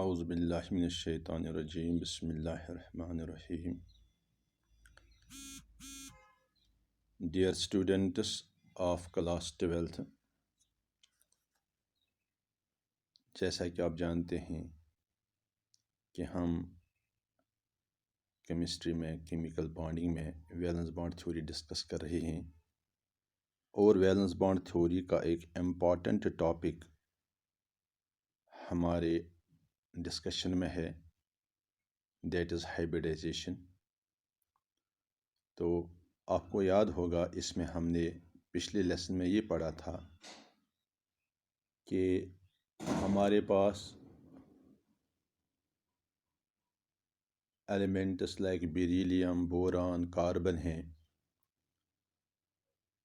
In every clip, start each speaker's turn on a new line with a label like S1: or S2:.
S1: औज़ुबिल्लाहिमिनश्शैतानिर्रजीम बिस्मिल्लाहिर्रहमानिर्रहीम। Dear students of class 12th, जैसा कि आप जानते हैं कि हम केमिस्ट्री में केमिकल बॉन्डिंग में वैलेंस बॉन्ड थ्योरी डिस्कस कर रहे हैं और वैलेंस बॉन्ड थ्योरी का एक इम्पॉर्टेंट टॉपिक हमारे डिस्कशन में है, दैट इज़ हाइब्रिडाइजेशन। तो आपको याद होगा इसमें हमने पिछले लेसन में ये पढ़ा था कि हमारे पास elements like beryllium, boron, carbon हैं।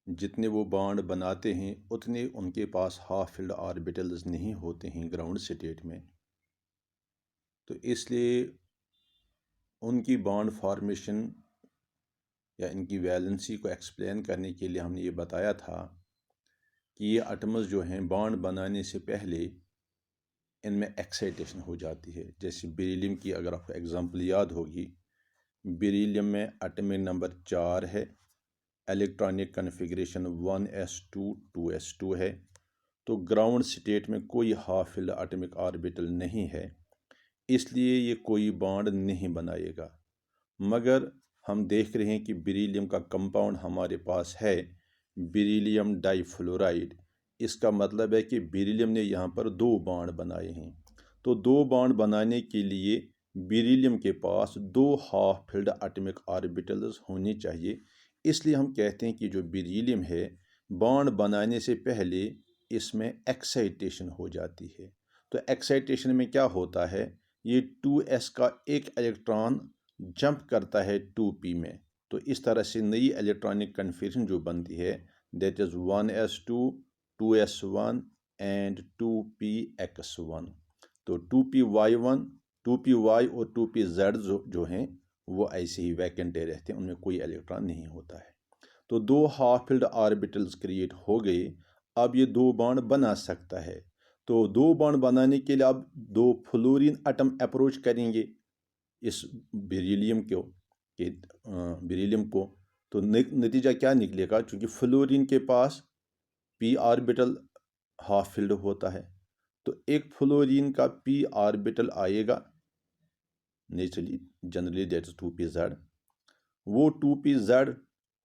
S1: जितने वो बॉन्ड बनाते हैं उतने उनके पास हाफ फिल्ड ऑर्बिटल्स नहीं होते हैं ग्राउंड स्टेट में। तो इसलिए उनकी बॉन्ड फॉर्मेशन या इनकी वैलेंसी को एक्सप्लेन करने के लिए हमने ये बताया था कि ये एटम्स जो हैं बॉन्ड बनाने से पहले इनमें एक्साइटेशन हो जाती है। जैसे बेरिलियम की अगर आपको एग्जांपल याद होगी, बेरिलियम में एटॉमिक नंबर 4 है, इलेक्ट्रॉनिक कन्फिग्रेशन 1s2 2s2 है। तो ग्राउंड स्टेट में कोई हाफ फिल्ड एटॉमिक ऑर्बिटल नहीं है, इसलिए ये कोई बॉन्ड नहीं बनाएगा। मगर हम देख रहे हैं कि बेरिलियम का कंपाउंड हमारे पास है, बेरिलियम डाइफ्लोराइड। इसका मतलब है कि बेरिलियम ने यहाँ पर 2 बॉन्ड बनाए हैं। तो 2 बॉन्ड बनाने के लिए बेरिलियम के पास 2 हाफ फिल्ड एटॉमिक ऑर्बिटल्स होने चाहिए। इसलिए हम कहते हैं कि जो बेरिलियम है बॉन्ड बनाने से पहले इसमें एक्साइटेशन हो जाती है। तो एक्साइटेशन में क्या होता है, ये 2s का एक इलेक्ट्रॉन जंप करता है 2p में। तो इस तरह से नई इलेक्ट्रॉनिक कन्फिग्रेशन जो बनती है that is 1s2 2s1 and 2px1। तो 2py1 2py और 2pz जो हैं वो ऐसे ही वैकेंट रहते हैं, उनमें कोई इलेक्ट्रॉन नहीं होता है। तो 2 हाफ फिल्ड ऑर्बिटल्स क्रिएट हो गए। अब ये 2 बॉन्ड बना सकता है। तो 2 बॉन्ड बनाने के लिए अब 2 फ्लोरीन एटम अप्रोच करेंगे इस बेरिलियम को। तो नतीजा क्या निकलेगा, चूँकि फ्लोरीन के पास p ऑर्बिटल हाफ फिल्ड होता है, तो एक फ्लोरीन का p ऑर्बिटल आएगा naturally generally that is 2pz। वो 2pz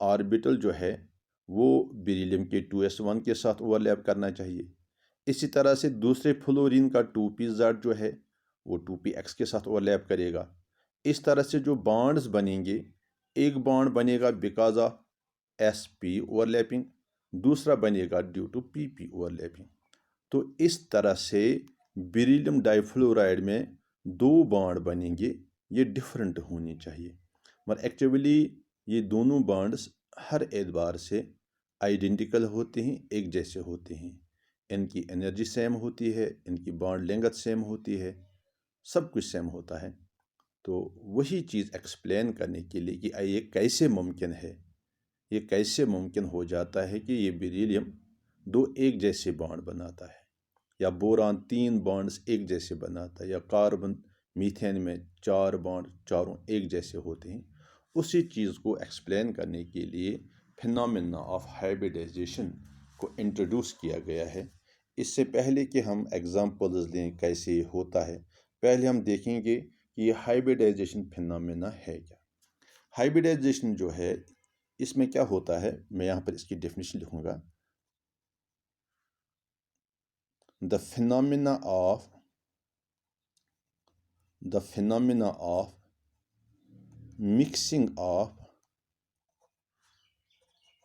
S1: ऑर्बिटल जो है वो बेरिलियम के 2s1 के साथ ओवरलैप करना चाहिए। इसी तरह से दूसरे फ्लोरीन का 2pz जो है वो 2px के साथ ओवरलैप करेगा। इस तरह से जो बॉन्ड्स बनेंगे, एक बॉन्ड बनेगा बिकॉज ऑफ sp ओवरलैपिंग, दूसरा बनेगा ड्यू टू pp ओवरलैपिंग। तो इस तरह से बेरिलियम डाइफ्लोराइड में 2 बॉन्ड बनेंगे, ये डिफरेंट होनी चाहिए। मगर एक्चुअली ये दोनों बॉन्ड्स हर एतबार से आइडेंटिकल होते हैं, एक जैसे होते हैं। इनकी एनर्जी सेम होती है, इनकी बॉन्ड लेंथ सेम होती है, सब कुछ सेम होता है। तो वही चीज़ एक्सप्लेन करने के लिए कि ये कैसे मुमकिन है, ये कैसे मुमकिन हो जाता है कि ये बेरिलियम 2 एक जैसे बॉन्ड बनाता है, या बोरान 3 बॉन्ड्स एक जैसे बनाता है, या कार्बन मीथेन में 4 बॉन्ड चारों एक जैसे होते हैं। उसी चीज़ को एक्सप्लेन करने के लिए फिनोमेना ऑफ हाइब्रिडाइजेशन को इंट्रोड्यूस किया गया है। इससे पहले कि हम एग्जांपल्स लें कैसे होता है, पहले हम देखेंगे कि ये हाइब्रिडाइजेशन फिनोमेना है क्या। हाइब्रिडाइजेशन जो है इसमें क्या होता है, मैं यहाँ पर इसकी डेफिनेशन लिखूँगा। The phenomena of mixing of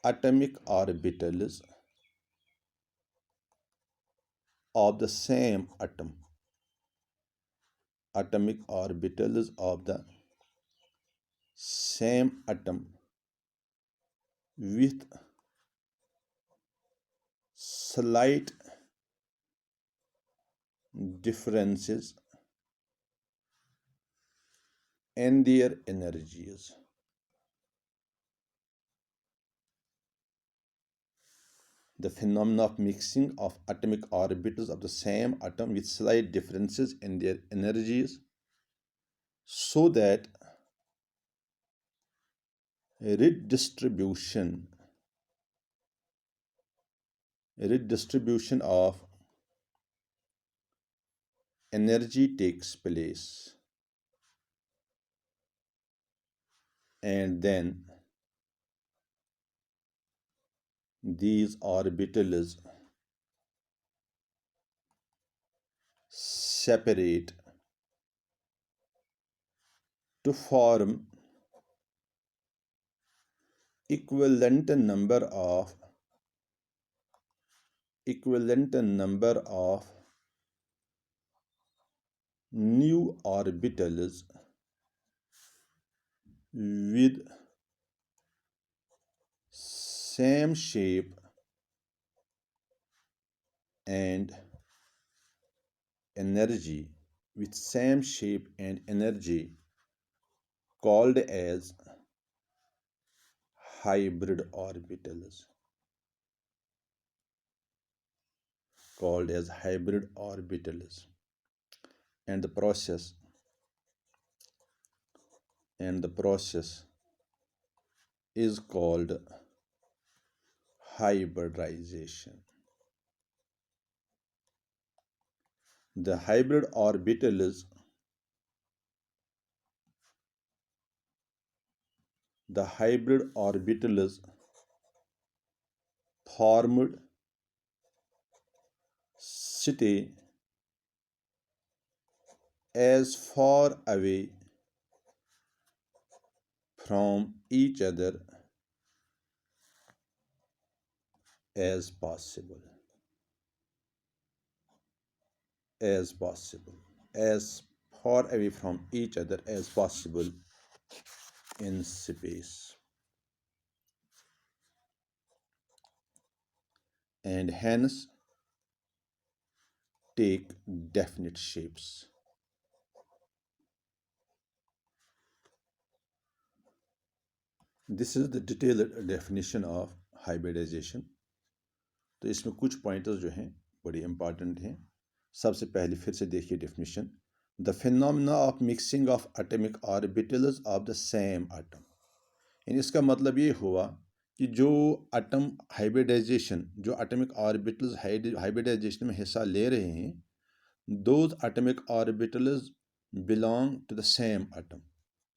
S1: atomic orbitals of the same atom, atomic orbitals of the same atom with slight differences in their energies. the phenomena of mixing of atomic orbitals of the same atom with slight differences in their energies, so that redistribution of energy takes place, and then these orbitals separate to form equivalent number of new orbitals with same shape and energy called as hybrid orbitals. And the process is called hybridization. The hybrid orbitals formed stay as far away from each other as possible. As far away from each other as possible in space, and hence take definite shapes. This is the detailed definition of hybridization. तो इसमें कुछ pointers जो हैं बड़ी important हैं. सबसे पहले फिर से देखिए definition. The phenomena of mixing of atomic orbitals of the same atom. यानी इसका मतलब ये हुआ कि जो एटम हाइब्रिडाइजेशन, जो एटॉमिक ऑर्बिटल्स हाइब्रिडाइजेशन में हिस्सा ले रहे हैं, those atomic orbitals belong to the same atom.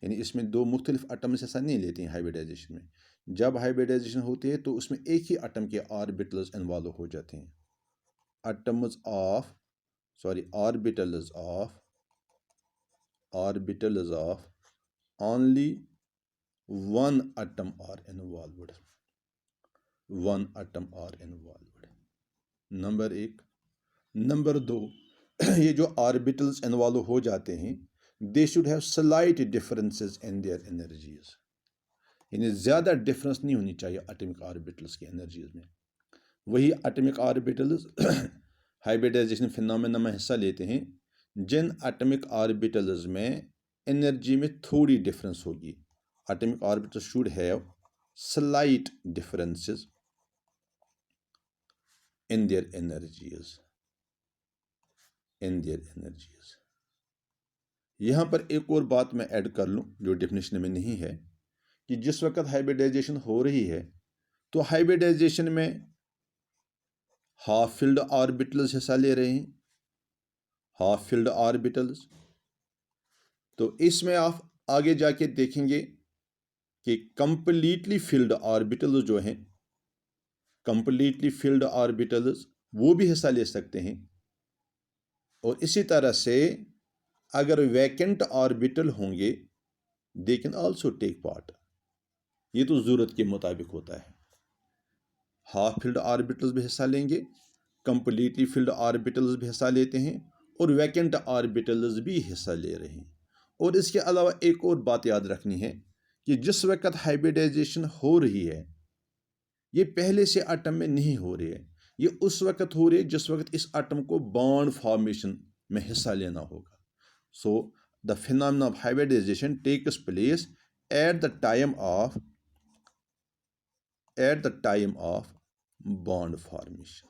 S1: यानी इसमें दो मुख्तलिफ एटम्स हिस्सा नहीं लेते हैं हाइब्रिडाइजेशन में. जब हाइब्रिडाइजेशन होती है तो उसमें एक ही एटम के ऑर्बिटल्स इन्वॉल्व हो जाते हैं. Orbitals of only one atom are involved. Number एक. नंबर दो, ये जो ऑर्बिटल्स इन्वॉल्व हो जाते हैं, they should have slight differences in their energies. यानी ज़्यादा डिफरेंस नहीं होनी चाहिए एटॉमिक ऑर्बिटल्स की एनर्जीज में. वही एटॉमिक ऑर्बिटल्स हाइब्रिडाइजेशन फिनोमेना में हिस्सा लेते हैं जिन एटॉमिक ऑर्बिटल्स में एनर्जी में थोड़ी डिफरेंस होगी. Atomic orbitals should have slight differences in their energies. यहाँ पर एक और बात मैं ऐड कर लूँ जो डेफिनेशन में नहीं है, कि जिस वक्त हाइब्रिडाइजेशन हो रही है तो हाइब्रिडाइजेशन में हाफ फिल्ड ऑर्बिटल्स हिस्सा ले रहे हैं. हाफ फिल्ड ऑर्बिटल्स, तो इसमें आप आगे जाके देखेंगे कि कंप्लीटली फिल्ड ऑर्बिटल्स जो हैं, वो भी हिस्सा ले सकते हैं. और इसी तरह से अगर वैकेंट ऑर्बिटल होंगे they can also take part. ये तो ज़रूरत के मुताबिक होता है. हाफ फिल्ड ऑर्बिटल्स भी हिस्सा लेंगे, कंप्लीटली फिल्ड ऑर्बिटल्स भी हिस्सा लेते हैं, और वैकेंट ऑर्बिटल्स भी हिस्सा ले रहे हैं. और इसके अलावा एक और बात याद रखनी है कि जिस वक्त हाइब्रिडाइजेशन हो रही है, ये पहले से एटम में नहीं हो रही है. ये उस वक्त हो रही है जिस वक्त इस एटम को बॉन्ड फॉर्मेशन में हिस्सा लेना होगा. So the phenomena of hybridization takes place at the time of bond formation,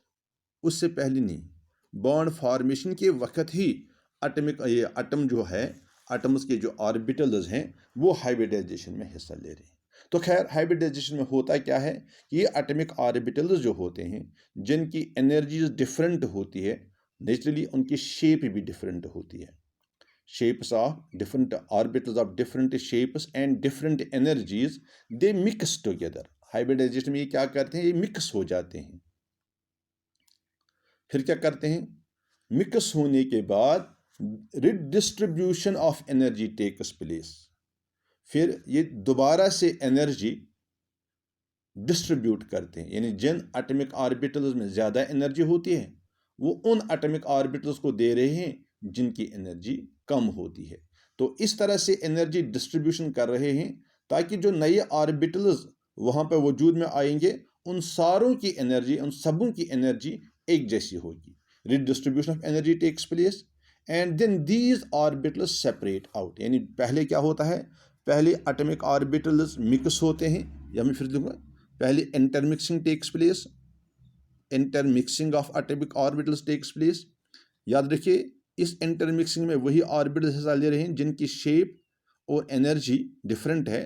S1: उससे पहले नहीं। बॉन्ड फॉर्मेशन के वक्त ही एटम जो है, एटम्स के जो ऑर्बिटल्स हैं वो हाइब्रिडाइजेशन में हिस्सा ले रहे हैं। तो खैर हाइब्रिडाइजेशन में होता क्या है कि ये एटॉमिक ऑर्बिटल्स जो होते हैं जिनकी एनर्जीज डिफरेंट होती है, नेचुरली उनकी शेप भी डिफरेंट होती है। shapes of different orbitals of different shapes and different energies, they mix together। Hybridization में ये क्या करते हैं, ये मिक्स हो जाते हैं। फिर क्या करते हैं, मिक्स होने के बाद redistribution of energy takes place. फिर ये दोबारा से एनर्जी डिस्ट्रीब्यूट करते हैं, यानी जिन एटॉमिक ऑर्बिटल्स में ज़्यादा एनर्जी होती है वो उन एटॉमिक ऑर्बिटल्स को दे रहे हैं जिनकी एनर्जी कम होती है। तो इस तरह से एनर्जी डिस्ट्रीब्यूशन कर रहे हैं ताकि जो नए ऑर्बिटल्स वहाँ पर वजूद में आएंगे उन सारों की एनर्जी, उन सबों की एनर्जी एक जैसी होगी। Redistribution of energy takes place and then these orbitals separate out. यानी पहले क्या होता है, पहले एटॉमिक ऑर्बिटल्स मिक्स होते हैं, या मैं फिर दूंगा, पहले intermixing takes place, intermixing of atomic orbitals takes place. याद रखिए इस इंटरमिक्सिंग में वही ऑर्बिटल्स हिस्सा ले रहे हैं जिनकी शेप और एनर्जी डिफरेंट है।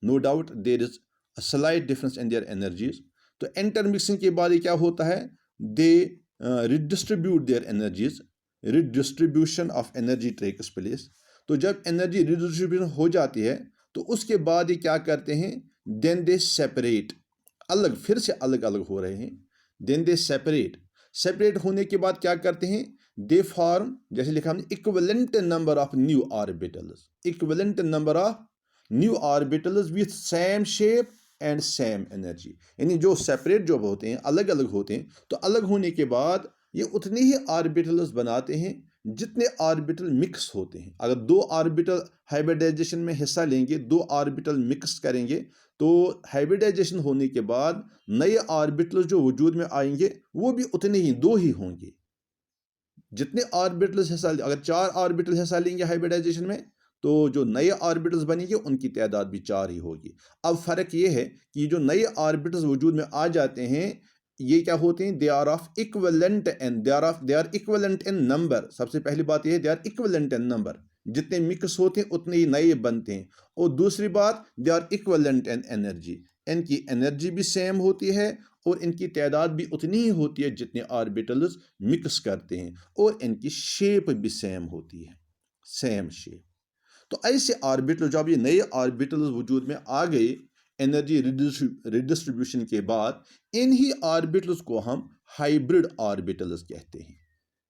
S1: No doubt there is a slight difference in their energies. तो इंटरमिक्सिंग के बाद क्या होता है, they redistribute their energies, redistribution of energy takes place. तो जब एनर्जी रिडिस्ट्रीब्यूशन हो जाती है तो उसके बाद ये क्या करते हैं, देन दे सेपरेट, अलग, फिर से अलग अलग हो रहे हैं। देन दे सेपरेट, सेपरेट होने के बाद क्या करते हैं, दे फॉर्म, जैसे लिखा हमने, equivalent number of new orbitals, equivalent number of new orbitals with same shape and same energy. यानी जो सेपरेट जो होते हैं, अलग अलग होते हैं, तो अलग होने के बाद ये उतने ही ऑर्बिटल्स बनाते हैं जितने ऑर्बिटल मिक्स होते हैं। अगर दो ऑर्बिटल हाइब्रिडाइजेशन में हिस्सा लेंगे, दो ऑर्बिटल मिक्स करेंगे, तो हाइब्रिडाइजेशन होने के बाद नए ऑर्बिटल्स जो वजूद में आएंगे वो भी उतने ही, दो ही होंगे। जितने ऑर्बिटल्स हिस्सा, अगर 4 ऑर्बिटल हिस्सा लेंगे हाइब्रिडाइजेशन में, तो जो नए ऑर्बिटल्स बनेंगे उनकी तादाद भी 4 ही होगी। अब फर्क ये है कि जो नए ऑर्बिटल्स वजूद में आ जाते हैं ये क्या होते हैं, they are of equivalent and they are equivalent in number. सबसे पहली बात यह है, they are equivalent in number, जितने मिक्स होते हैं उतने ही नए बनते हैं। और दूसरी बात, they are equivalent in energy, इनकी एनर्जी भी सेम होती है और इनकी तादाद भी उतनी ही होती है जितने ऑर्बिटल्स मिक्स करते हैं, और इनकी शेप भी सेम होती है, सेम शेप। तो ऐसे ऑर्बिटल, जब ये नए ऑर्बिटल्स वजूद में आ गए एनर्जी रिडिस्ट्रीब्यूशन के बाद, इन्हीं ऑर्बिटल्स को हम हाइब्रिड ऑर्बिटल्स कहते हैं।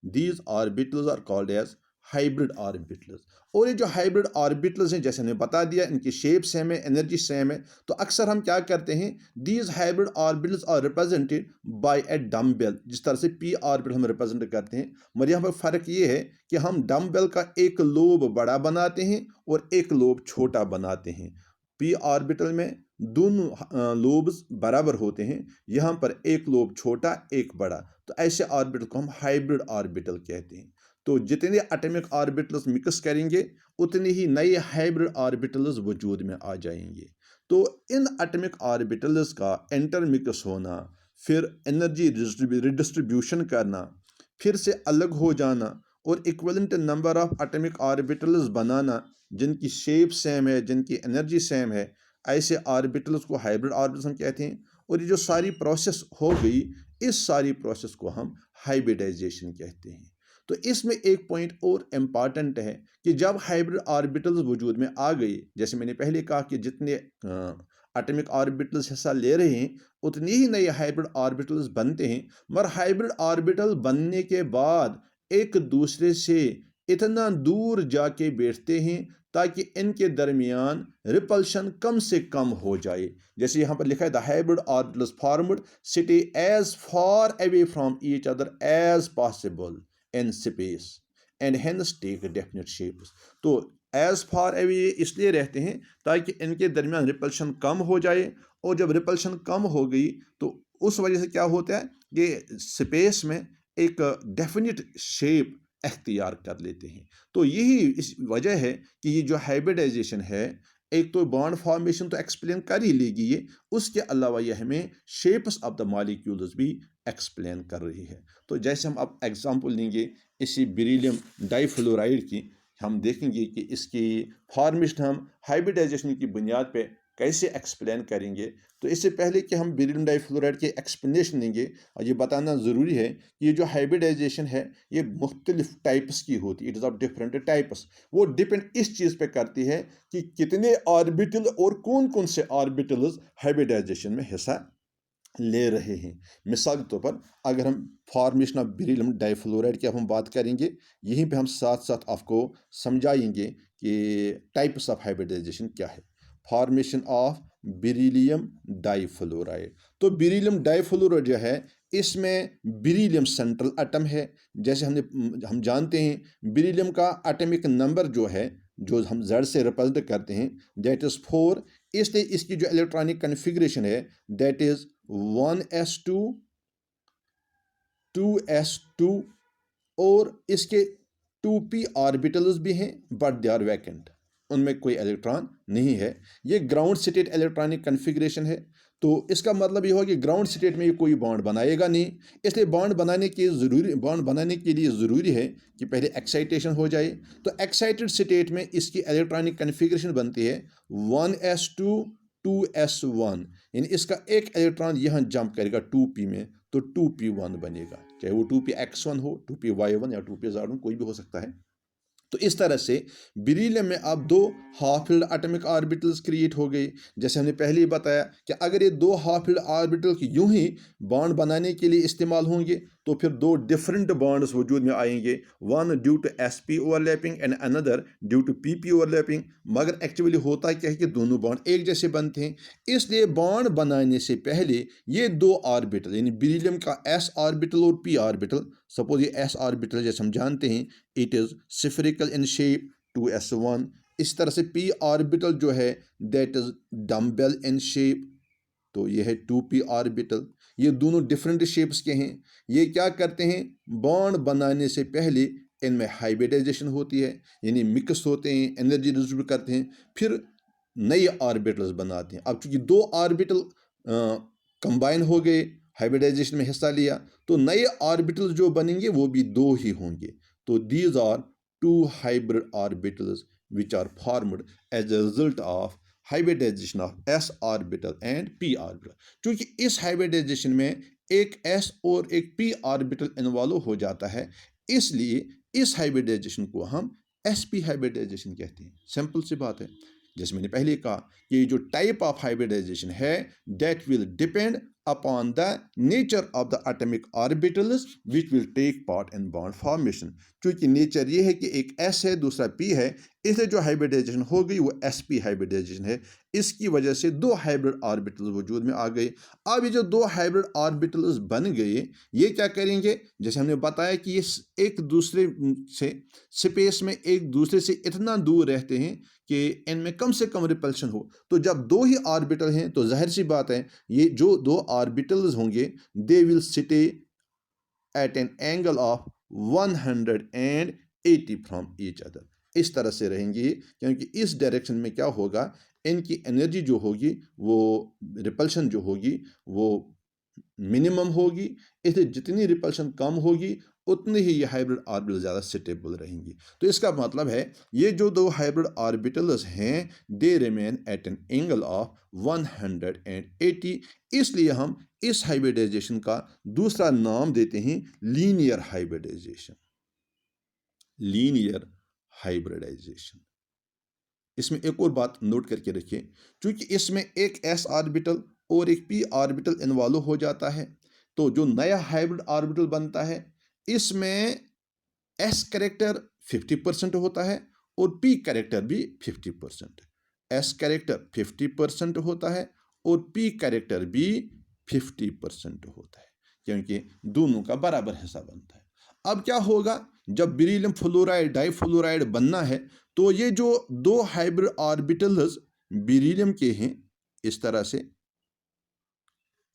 S1: These orbitals are called as hybrid orbitals. और ये जो हाइब्रिड ऑर्बिटल्स हैं, जैसे हमने बता दिया, इनकी शेप सेम है, एनर्जी सेम है। तो अक्सर हम क्या करते हैं, these hybrid orbitals are represented by a dumbbell. जिस तरह से पी ऑर्बिटल हम रिप्रेजेंट करते हैं, मगर यहाँ पर फ़र्क ये है कि हम डम्बेल का एक लोब बड़ा बनाते हैं और एक लोब छोटा बनाते हैं। पी ऑर्बिटल में दोनों लोब्स बराबर होते हैं, यहाँ पर एक लोब छोटा एक बड़ा। तो ऐसे ऑर्बिटल को हम हाइब्रिड ऑर्बिटल कहते हैं। तो जितने एटॉमिक ऑर्बिटल्स मिक्स करेंगे उतने ही नए हाइब्रिड ऑर्बिटल्स वजूद में आ जाएंगे। तो इन एटॉमिक ऑर्बिटल्स का इंटरमिक्स होना, फिर एनर्जी रिडिस्ट्रीब्यूशन करना, फिर से अलग हो जाना और equivalent number of atomic orbitals बनाना जिनकी शेप सेम है, जिनकी एनर्जी सेम है, ऐसे ऑर्बिटल्स को हाइब्रिड ऑर्बिटल्स हम कहते हैं। और ये जो सारी प्रोसेस हो गई, इस सारी प्रोसेस को हम हाइब्रिडाइजेशन कहते हैं। तो इसमें एक पॉइंट और इम्पॉर्टेंट है कि जब हाइब्रिड ऑर्बिटल्स वजूद में आ गई, जैसे मैंने पहले कहा कि जितने एटॉमिक ऑर्बिटल्स हिस्सा ले रहे हैं उतनी ही नए हाइब्रिड ऑर्बिटल्स बनते हैं, मगर हाइब्रिड ऑर्बिटल बनने के बाद एक दूसरे से इतना दूर जाके बैठते हैं ताकि इनके दरमियान रिपल्शन कम से कम हो जाए। जैसे यहाँ पर लिखा है, the hybrid orbitals formed city as far away from each other as possible in space and hence take definite shapes. तो एज फार अवे इसलिए रहते हैं ताकि इनके दरमियान रिपल्शन कम हो जाए, और जब रिपल्शन कम हो गई तो उस वजह से क्या होता है, ये स्पेस में एक डेफिनेट शेप अख्तियार कर लेते हैं। तो यही इस वजह है कि ये जो हाइब्रिडाइजेशन है एक तो बॉन्ड फॉर्मेशन तो एक्सप्लेन कर ही लेगी ये, उसके अलावा ये हमें शेप्स ऑफ द मॉलिक्यूल्स भी एक्सप्लेन कर रही है। तो जैसे हम अब एग्जांपल लेंगे इसी बेरिलियम डाइफ्लोराइड की, हम देखेंगे कि इसकी फॉर्मेशन हम हाइब्रिडाइजेशन की बुनियाद पे कैसे एक्सप्लेन करेंगे। तो इससे पहले कि हम बेरिलियम डाइफ्लोराइड के एक्सप्लेनेशन लेंगे, और ये बताना ज़रूरी है कि ये जो हाइब्रिडाइजेशन है ये मुख्तलिफ टाइप्स की होती है, it is of different types. वो डिपेंड इस चीज़ पे करती है कि कितने ऑर्बिटल और कौन कौन से ऑर्बिटल्स हाइब्रिडाइजेशन में हिस्सा ले रहे हैं। मिसाल के तौर पर अगर हम फॉर्मेशन ऑफ बेरिलियम डाइफ्लोराइड की अब हम बात करेंगे, यहीं पे हम साथ साथ आपको समझाएंगे कि टाइप्स ऑफ हाइब्रिडाइजेशन क्या है। फॉर्मेशन ऑफ बेरिलियम डाइफ्लोराइड, तो बेरिलियम डाइफ्लोराइड जो है इसमें बेरिलियम सेंट्रल एटम है। जैसे हम जानते हैं बेरिलियम का एटॉमिक नंबर जो है, जो हम Z से रिप्रेजेंट करते हैं, दैट इज़ 4। इसलिए इसकी जो इलेक्ट्रॉनिक कन्फिग्रेशन है दैट इज़ 1s2 2s2, और इसके 2p ऑर्बिटल्स भी हैं बट दे आर वैकेंट, उनमें कोई इलेक्ट्रॉन नहीं है। ये ग्राउंड स्टेट इलेक्ट्रॉनिक कन्फिग्रेशन है। तो इसका मतलब ये हुआ कि ग्राउंड स्टेट में ये कोई बॉन्ड बनाएगा नहीं। इसलिए बॉन्ड बनाने के लिए ज़रूरी है कि पहले एक्साइटेशन हो जाए। तो एक्साइटेड स्टेट में इसकी इलेक्ट्रॉनिक कन्फिग्रेशन बनती है 1s2 2s1, यानी इसका एक इलेक्ट्रॉन यहाँ जंप करेगा 2p में, तो 2p1 बनेगा। चाहे वो 2px1 हो, 2py1 या 2pz1, कोई भी हो सकता है। तो इस तरह से बेरिलियम में अब दो half filled atomic orbitals create हो गए। जैसे हमने पहले ही बताया कि अगर ये दो हाफ फिल्ड ऑर्बिटल यूं ही बॉन्ड बनाने के लिए इस्तेमाल होंगे तो फिर दो डिफरेंट बॉन्ड्स वजूद में आएंगे, one due to sp overlapping and another due to pp overlapping. मगर एक्चुअली होता क्या है कि दोनों बॉन्ड एक जैसे बनते हैं। इसलिए बॉन्ड बनाने से पहले ये दो ऑर्बिटल, यानी बेरिलियम का s ऑर्बिटल और p ऑर्बिटल, सपोज ये s ऑर्बिटल जैसे हम जानते हैं it is spherical in shape 2s1। इस तरह से p ऑर्बिटल जो है that is dumbbell in shape, तो ये है 2p ऑर्बिटल। ये दोनों डिफरेंट शेप्स के हैं। ये क्या करते हैं, बॉन्ड बनाने से पहले इनमें हाइब्रिडाइजेशन होती है, यानी मिक्स होते हैं, एनर्जी डिस्ट्रीब्यूट करते हैं, फिर नए ऑर्बिटल्स बनाते हैं। अब चूंकि दो ऑर्बिटल कंबाइन हो गए, हाइब्रिडाइजेशन में हिस्सा लिया, तो नए ऑर्बिटल्स जो बनेंगे वो भी दो ही होंगे। तो these are two hybrid orbitals which are formed as a result of hybridization of s orbital and p orbital. क्योंकि इस हाइब्रिडाइजेशन में एक s और एक p ऑर्बिटल इन्वॉल्व हो जाता है, इसलिए इस हाइब्रिडाइजेशन को हम sp हाइब्रिडाइजेशन कहते हैं। सिंपल सी बात है। जैसे मैंने पहले कहा कि जो टाइप ऑफ हाइब्रिडाइजेशन है that will depend upon the nature of the atomic orbitals which will take part in bond formation। क्योंकि नेचर ये है कि एक s है दूसरा p है, इसलिए जो हाइब्रिडाइजेशन हो गई वो sp हाइब्रिडाइजेशन है। इसकी वजह से दो हाइब्रिड ऑर्बिटल्स वजूद में आ गए। अब ये जो दो हाइब्रिड ऑर्बिटल्स बन गए, ये क्या करेंगे, जैसे हमने बताया कि ये एक दूसरे से स्पेस में एक दूसरे से इतना दूर रहते हैं कि इनमें कम से कम रिपल्शन हो। तो जब दो ही ऑर्बिटल हैं तो जाहिर सी बात है ये जो दो ऑर्बिटल्स होंगे they will stay at an angle of 180 from each other. इस तरह से रहेंगे क्योंकि इस डायरेक्शन में क्या होगा, इनकी एनर्जी जो होगी वो रिपल्शन जो होगी वो मिनिमम होगी। इसलिए जितनी रिपल्शन कम होगी उतनी ही ये हाइब्रिड ऑर्बिटल ज़्यादा स्टेबल रहेंगी। तो इसका मतलब है ये जो दो हाइब्रिड ऑर्बिटल्स हैं they remain at an angle of 180। इसलिए हम इस हाइब्रिडाइजेशन का दूसरा नाम देते हैं लीनियर हाइब्रिडाइजेशन। Linear hybridisation. इसमें एक और बात नोट करके रखिए, क्योंकि इसमें एक s ऑर्बिटल और एक p ऑर्बिटल इन्वॉल्व हो जाता है, तो जो नया हाइब्रिड ऑर्बिटल बनता है इसमें s करेक्टर 50% होता है और p करेक्टर भी 50%। s करेक्टर 50% होता है और p करेक्टर भी 50% होता है, क्योंकि दोनों का बराबर हिस्सा बनता है। अब क्या होगा, जब बेरिलियम फ्लोराइड डाइफ्लोराइड बनना है तो ये जो दो हाइब्रिड ऑर्बिटल्स बेरिलियम के हैं, इस तरह से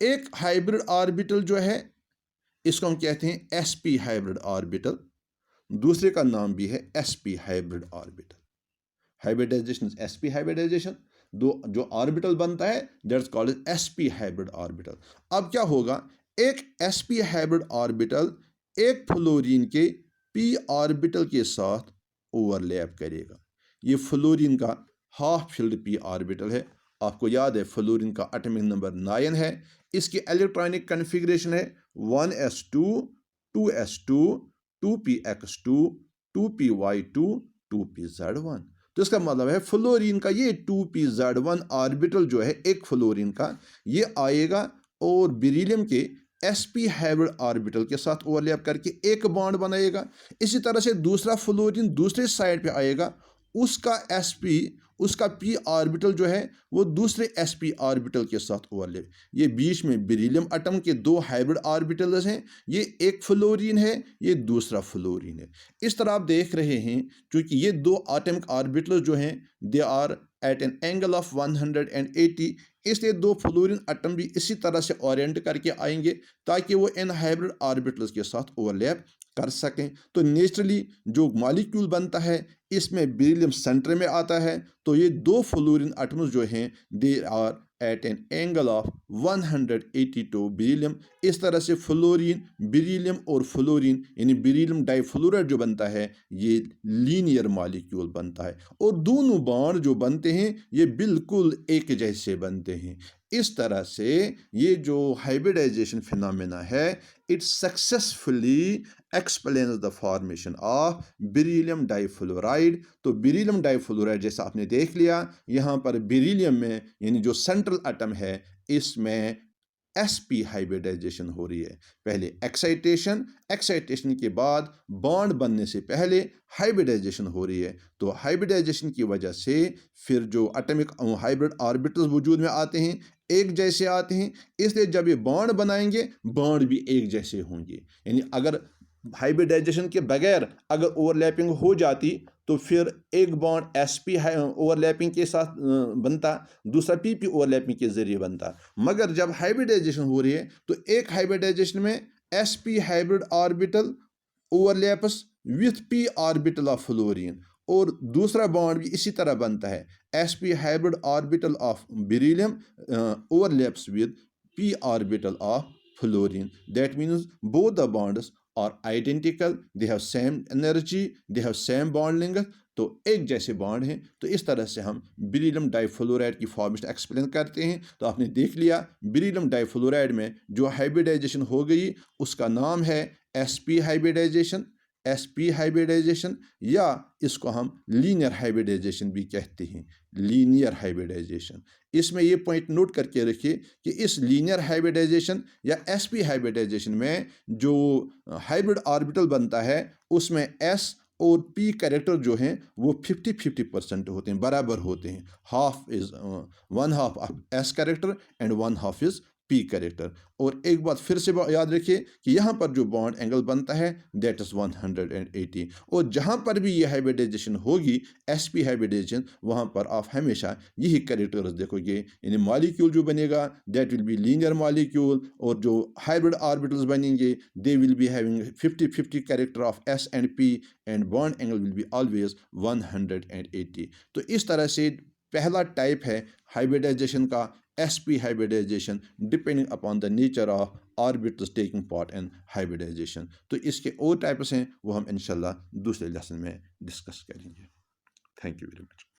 S1: एक हाइब्रिड ऑर्बिटल जो है इसको हम कहते हैं sp हाइब्रिड ऑर्बिटल, दूसरे का नाम भी है sp hybrid orbital. Hybridization sp hybridization, दो जो ऑर्बिटल बनता है that's called sp hybrid orbital. अब क्या होगा, एक sp हाइब्रिड ऑर्बिटल एक फ्लोरीन के p ऑर्बिटल के साथ ओवरलैप करेगा। ये फ्लोरीन का हाफ फिल्ड p ऑर्बिटल है। आपको याद है फ्लोरीन का एटॉमिक नंबर 9 है। इसकी इलेक्ट्रॉनिक कन्फिग्रेशन है 1s2 2s2 2px2 2py2 2pz1। तो इसका मतलब है फ्लोरीन का ये 2pz1 ऑर्बिटल जो है एक फ्लोरीन का, ये आएगा और बेरिलियम के sp हाइब्रिड ऑर्बिटल के साथ ओवरलैप करके एक बॉन्ड बनाएगा। इसी तरह से दूसरा फ्लोरीन दूसरे साइड पे आएगा, उसका sp उसका p ऑर्बिटल जो है वो दूसरे sp ऑर्बिटल के साथ ओवरलैप। ये बीच में बेरिलियम एटम के दो हाइब्रिड ऑर्बिटल्स हैं, ये एक फ्लोरीन है, ये दूसरा फ्लोरीन है। इस तरह आप देख रहे हैं क्योंकि ये दो एटॉमिक ऑर्बिटल्स जो हैं they are at an angle of 180, इसलिए दो फ्लोरीन एटम भी इसी तरह से ओरिएंट करके आएंगे ताकि वो इन हाइब्रिड ऑर्बिटल्स के साथ ओवरलैप कर सकें। तो नेचुरली जो मॉलिक्यूल बनता है इसमें बेरिलियम सेंटर में आता है, तो ये दो फ्लोरीन एटम्स जो हैं they are at an angle of 180 to beryllium. इस तरह से फ्लोरीन, बेरिलियम और फ्लोरीन यानी बेरिलियम डाइफ्लोराइड जो बनता है ये लीनियर मॉलिक्यूल बनता है और दोनों बॉन्ड जो बनते हैं ये बिल्कुल एक जैसे बनते हैं। इस तरह से ये जो हाइब्रिडाइजेशन फिनोमेना है it successfully explains the formation of beryllium difluoride. तो बेरिलियम डाइफ्लोराइड जैसा आपने देख लिया, यहाँ पर बेरिलियम में यानी जो सेंट्रल एटम है इसमें sp हाइब्रिडाइजेशन हो रही है। पहले एक्साइटेशन के बाद बॉन्ड बनने से पहले हाइब्रिडाइजेशन हो रही है। तो हाइब्रिडाइजेशन की वजह से फिर जो एटॉमिक हाइब्रिड ऑर्बिटल्स वजूद में आते हैं एक जैसे आते हैं, इसलिए जब ये बॉन्ड बनाएंगे बॉन्ड भी एक जैसे होंगे। यानी अगर हाइब्रिडाइजेशन के बगैर अगर ओवरलैपिंग हो जाती तो फिर एक बॉन्ड sp ओवरलैपिंग के साथ बनता, दूसरा pp ओवरलैपिंग के जरिए बनता। मगर जब हाइब्रिडाइजेशन हो रही है तो एक हाइब्रिडाइजेशन में sp hybrid orbital overlaps with p orbital of fluorine और दूसरा बॉन्ड भी इसी तरह बनता है sp hybrid orbital of beryllium overlaps with p orbital of fluorine. That means both the bonds are identical, they have same energy, they have same bond length, तो एक जैसे बॉन्ड हैं। तो इस तरह से हम बेरिलियम डाइफ्लोराइड की फॉर्मेशन एक्सप्लेन करते हैं। तो आपने देख लिया बेरिलियम डाइफ्लोराइड में जो हाइब्रिडाइजेशन हो गई उसका नाम है sp हाइब्रिडाइजेशन या इसको हम लीनियर हाइब्रिडाइजेशन भी कहते हैं, लीनियर हाइब्रिडाइजेशन। इसमें ये पॉइंट नोट करके रखिए कि इस लीनियर हाइब्रिडाइजेशन या sp हाइब्रिडाइजेशन में जो हाइब्रिड ऑर्बिटल बनता है उसमें s और p कैरेक्टर जो हैं वो 50-50% होते हैं, बराबर होते हैं। Half is 1/2 of s character and 1/2 is p character. और एक बात फिर से याद रखिए कि यहाँ पर जो बॉन्ड एंगल बनता है दैट इज 180 और जहाँ पर भी ये हाइब्रिडाइजेशन होगी sp हाइब्रिडाइजेशन वहाँ पर आप हमेशा यही कैरेक्टर्स देखोगे। यानी मॉलिक्यूल जो बनेगा that will be linear molecule और जो हाइब्रिड ऑर्बिटल्स बनेंगे they will be having 50-50 character of s and p and bond angle will be always 180। तो इस तरह से पहला टाइप है हाइब्रिडाइजेशन का sp hybridization depending upon the nature of orbitals taking part in hybridization। तो इसके और टाइप्स हैं वो हम इंशाल्लाह दूसरे लेसन में डिस्कस करेंगे। Thank you very much.